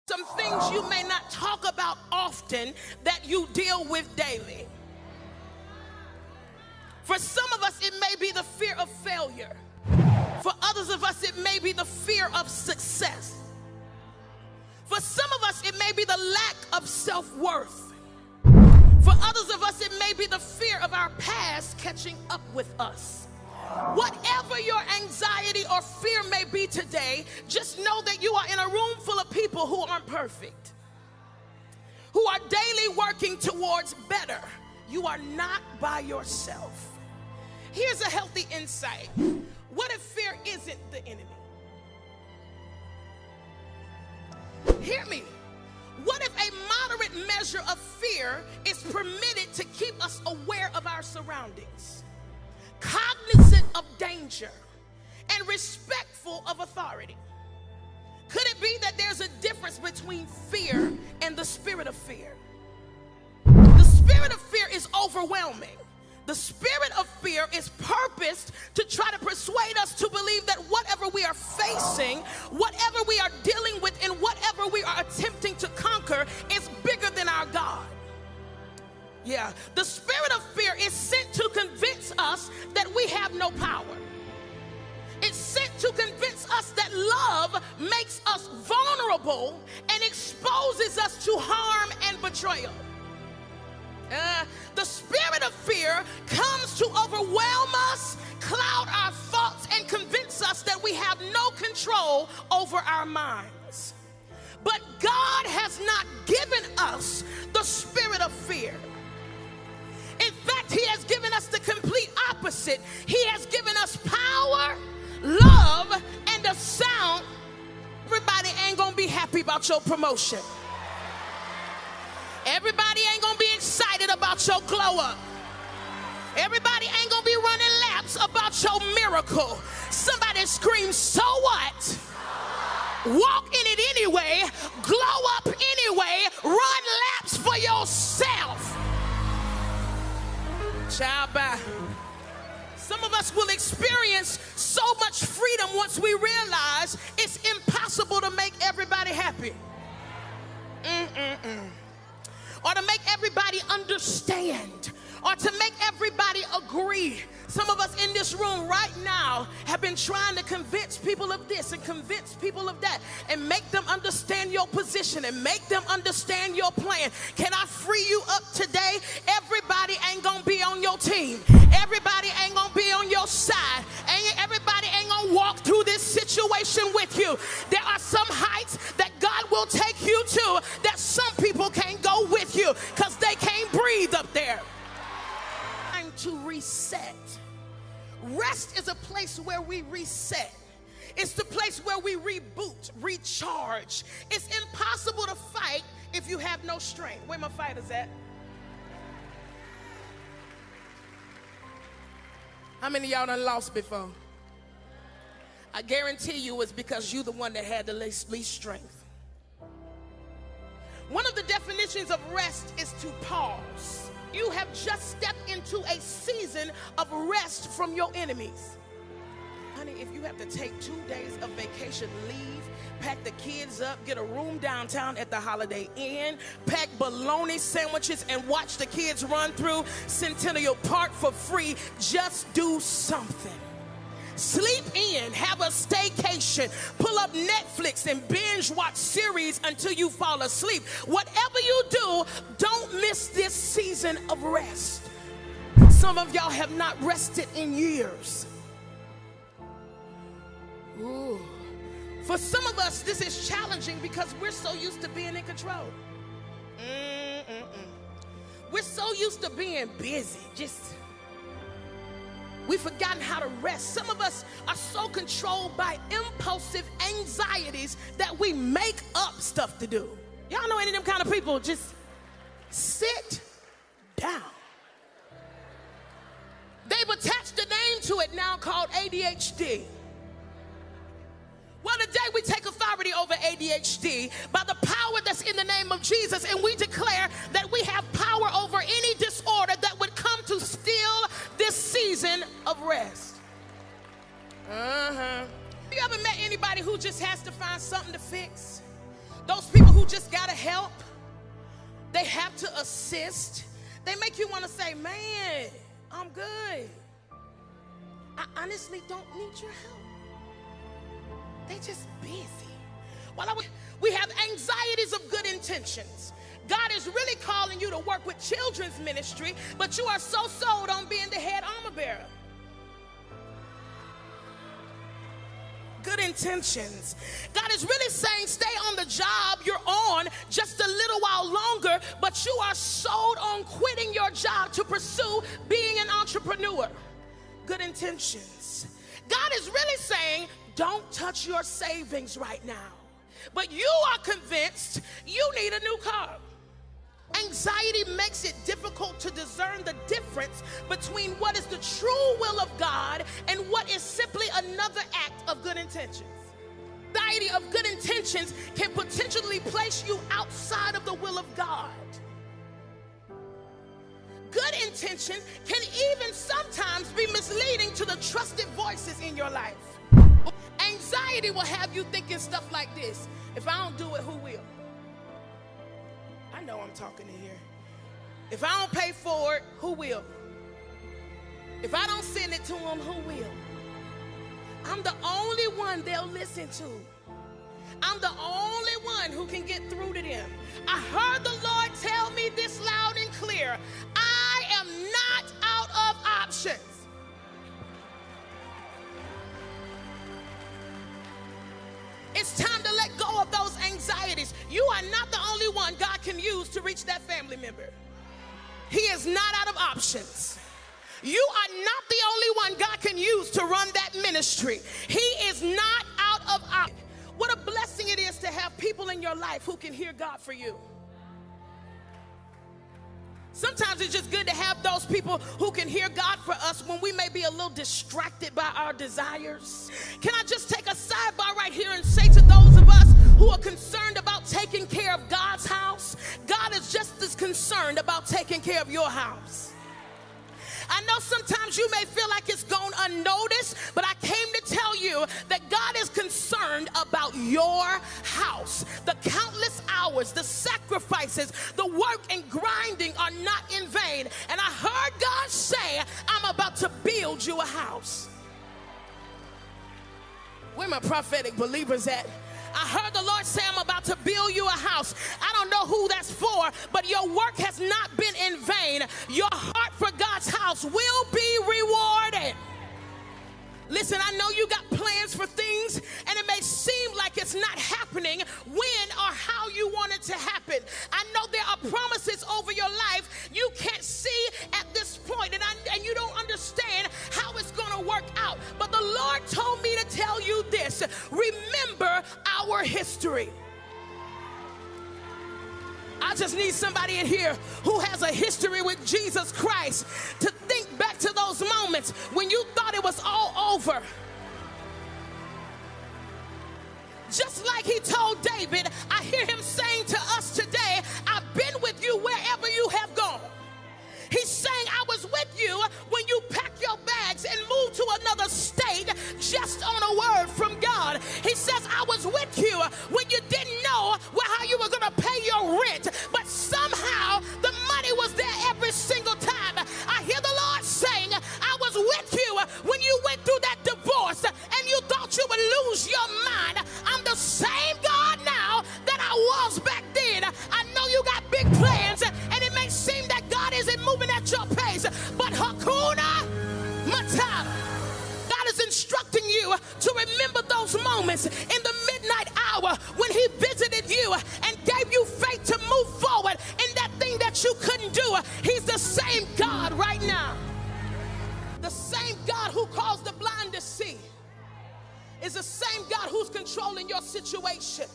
Some things you may not talk about often that you deal with daily. For some of us, it may be the fear of failure. For others of us, it may be the fear of success. For some of us, it may be the lack of self-worth. For others of us, it may be the fear of our past catching up with us. Whatever your anxiety or fear may be today, just know that you are in a room full of people who aren't perfect, who are daily working towards better. You are not by yourself. Here's a healthy insight. What if fear isn't the enemy? Hear me. What if a moderate measure of fear is permitted to keep us aware of our surroundings, cognizant of danger, and respectful of authority? Could it be that there's a difference between fear and the spirit of fear? The spirit of fear is overwhelming. The spirit of fear is purposed to try to persuade us to believe that whatever we are facing, whatever we are dealing with, and whatever we are attempting to conquer is bigger than our God. Yeah, the spirit of fear is sent to convince us that we have no power. It's sent to convince us that love makes us vulnerable and exposes us to harm and betrayal. The spirit of fear comes to overwhelm us, cloud our thoughts, and convince us that we have no control over our minds. But God has not given us the spirit of fear. In fact, He has given us the complete opposite. He has given us power, love, and a sound. Everybody ain't gonna be happy about your promotion. Everybody ain't gonna be excited about your glow up. Everybody ain't gonna be running laps about your miracle. Somebody scream, so what? Walk in it anyway, glow up anyway, run laps for yourself. Child, bye. Some of us will experience so much freedom once we realize it's impossible to make everybody happy. Or to make everybody understand, or to make everybody agree. Some of us in this room right now have been trying to convince people of this and convince people of that and make them understand your position and make them understand your plan. Can I free you up today? Everybody ain't gonna be on your team. Everybody ain't gonna be on your side. Everybody ain't gonna walk through this situation with you. There are some heights that God will take you to that some people can't go with you because they can't breathe up there. Time to reset. Rest is a place where we reset. It's the place where we reboot, recharge. It's impossible to fight if you have no strength. Where my fighters at? How many of y'all done lost before? I guarantee you it's because you're the one that had the least strength. One of the definitions of rest is to pause. You have just stepped into a season of rest from your enemies. Honey, if you have to take 2 days of vacation leave, pack the kids up, get a room downtown at the Holiday Inn, pack bologna sandwiches and watch the kids run through Centennial Park for free, just do something. Sleep in, have a staycation, pull up Netflix and binge watch series until you fall asleep. Whatever you do, don't miss this season of rest. Some of y'all have not rested in years. Ooh. For some of us, this is challenging because we're so used to being in control. We're so used to being busy, we've forgotten how to rest. Some of us are so controlled by impulsive anxieties that we make up stuff to do. Y'all know any of them kind of people? Just sit down. They've attached a name to it now called ADHD. Well, today we take authority over ADHD by the power that's in the name of Jesus, and we declare that we have power over any disorder that would come to steal this season of rest. You ever met anybody who just has to find something to fix? Those people who who just gotta help. They have to assist. They make you want to say, man, I'm good. I honestly don't need your help. They just busy. We have anxieties of good intentions. God is really calling you to work with children's ministry, but you are so sold on being the head armor bearer. Good intentions. God is really saying stay on the job you're on just a little while longer, but you are sold on quitting your job to pursue being an entrepreneur. Good intentions. God is really saying don't touch your savings right now, but you are convinced you need a new car. Anxiety makes it difficult to discern the difference between what is the true will of God and what is simply another act of good intentions. Anxiety of good intentions can potentially place you outside of the will of God. Good intentions can even sometimes be misleading to the trusted voices in your life. Anxiety will have you thinking stuff like this: if I don't do it, who will? I know I'm talking in here. If I don't pay for it, who will? If I don't send it to them, who will? I'm the only one they'll listen to. I'm the only one who can get through to them. I heard the Lord tell me this loud and clear: I am not out of options. It's time to let go of those anxieties. You are not the only one God can use to reach that family member. He is not out of options. You are not the only one God can use to run that ministry. He is not out of options. What a blessing it is to have people in your life who can hear God for you. Sometimes it's just good to have those people who can hear God for us when we may be a little distracted by our desires. Can I just take a sidebar right here and say to those of us who are concerned about taking care of God's house, God is just as concerned about taking care of your house. I know sometimes you may feel like it's gone unnoticed, but I came to tell you that God is concerned about your house. The countless hours, the sacrifices, the work and grinding are not in vain. And I heard God say, I'm about to build you a house. Where my prophetic believers at? I heard the Lord say, I'm about to build you a house. I don't know who that's for, but your work has not been in vain. Your heart for God's house will be rewarded. Listen, I know you got plans for things, and it may seem like it's not happening when or how you want it to happen. I know there are promises over your life you can't see at this point, and you don't understand how it's going to work out. But the Lord told me to tell you this: remember our history. I just need somebody in here who has a history with Jesus Christ to think back to those moments when you thought it was all over. Just like he told David, I hear him saying to us today, I've been with you wherever you have gone. He's saying, I was with you when you packed your bags and moved to another state just on a word from God. He says, I was with you when you didn't know how you were going to pay your rent, but somehow the money was there every single time. I hear the Lord saying, I was with you when you went through that divorce and you thought you would lose your mind. I'm the same God now that I was back then. I know you got big plans, and it may seem that God isn't moving at your pace, but Hakuna Matata. God is instructing you to remember those moments in the midnight hour when he visited you and gave you faith to move forward in that thing that you couldn't do. He's the same God right now. The same God who caused the blind to see is the same God who's controlling your situation.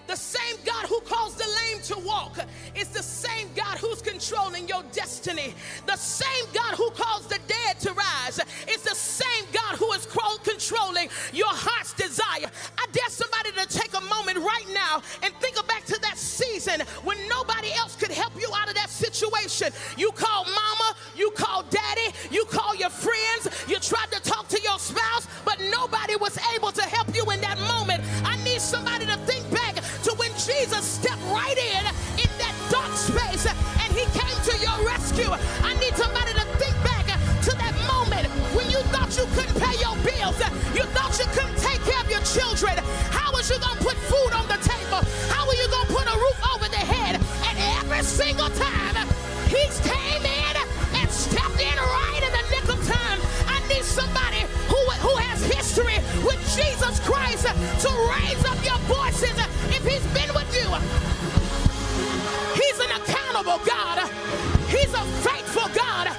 The same God who caused the lame to walk is the same God who's controlling your destiny. The same God who caused the dead to rise is the same God who is controlling your heart's desire. I dare somebody to take a moment right now and think back to that season when nobody else could help you out of that situation. You called mama, you called daddy, you called your friends, you tried to talk to your spouse, but nobody was able to help you in that moment. I need somebody to think back to when Jesus stepped right in that dark space, and he came to your rescue. I need somebody to think back to that moment when you thought you couldn't pay your bills, you thought you couldn't take care of your children. How was you going to put food on the table? How were you going to put a roof over their head? And every single time, he's came in and stepped in right in the nick of time. I need somebody who has history with Jesus Christ to raise up your voices if he's been with you. He's an accountable God. He's a faithful God.